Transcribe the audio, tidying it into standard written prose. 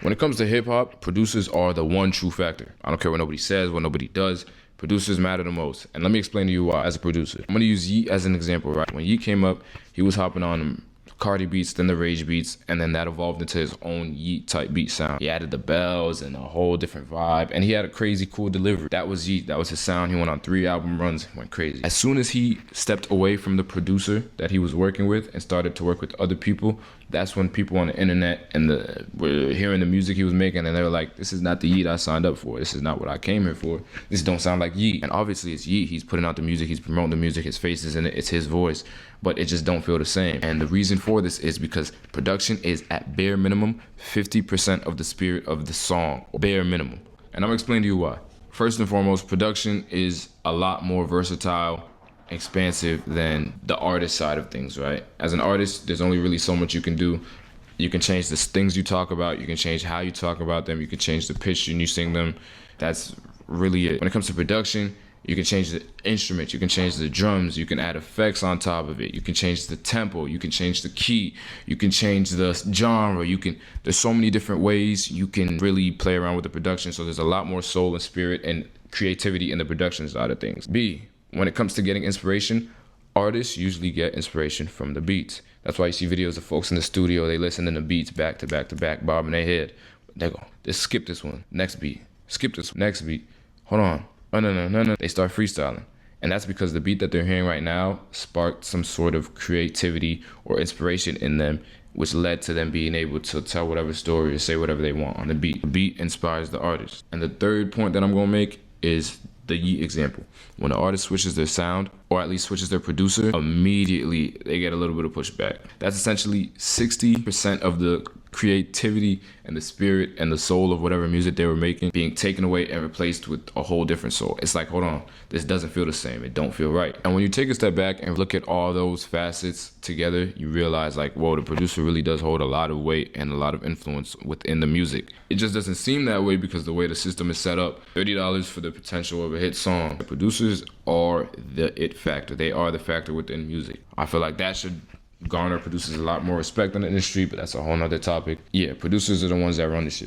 When it comes to hip hop, producers are the one true factor. I don't care what nobody says, what nobody does. Producers matter the most. And let me explain to you why as a producer. I'm gonna use Yeat as an example, right? When Yeat came up, he was hopping on Cardi beats, then the Rage beats, and then that evolved into his own Yeat type beat sound. He added the bells and a whole different vibe, and he had a crazy cool delivery. That was Yeat, that was his sound. He went on 3 album runs, went crazy. As soon as he stepped away from the producer that he was working with and started to work with other people, that's when people on the internet and were hearing the music he was making, and they were like, this is not the Yeat I signed up for. This is not what I came here for. This don't sound like Yeat. And obviously it's Yeat. He's putting out the music, he's promoting the music, his face is in it, it's his voice, but it just don't feel the same. And the reason for this is because production is at bare minimum 50% of the spirit of the song, bare minimum. And I'm gonna explain to you why. First and foremost, production is a lot more versatile, expansive than the artist side of things, right? As an artist, there's only really so much you can do. You can change the things you talk about, you can change how you talk about them, you can change the pitch and you sing them. That's really it. When it comes to production, you can change the instruments, you can change the drums, you can add effects on top of it, you can change the tempo, you can change the key, you can change the genre, there's so many different ways you can really play around with the production. So there's a lot more soul and spirit and creativity in the production side of things. B, when it comes to getting inspiration, artists usually get inspiration from the beats. That's why you see videos of folks in the studio, they listen to the beats back to back to back, bobbing their head. They go, just skip this one, next beat, skip this one, next beat, hold on. Oh, no. They start freestyling. And that's because the beat that they're hearing right now sparked some sort of creativity or inspiration in them, which led to them being able to tell whatever story or say whatever they want on the beat. The beat inspires the artist. And the third point that I'm gonna make is the Yeat example. When the artist switches their sound, or at least switches their producer, immediately they get a little bit of pushback. That's essentially 60% of the creativity and the spirit and the soul of whatever music they were making being taken away and replaced with a whole different soul. It's like, hold on, this doesn't feel the same. It don't feel right. And when you take a step back and look at all those facets together, you realize like, whoa, the producer really does hold a lot of weight and a lot of influence within the music. It just doesn't seem that way because the way the system is set up, $30 for the potential of a hit song. The producers are the it factor. They are the factor within music. I feel like that should garner producers a lot more respect in the industry, but that's a whole nother topic. Yeah, producers are the ones that run the shit.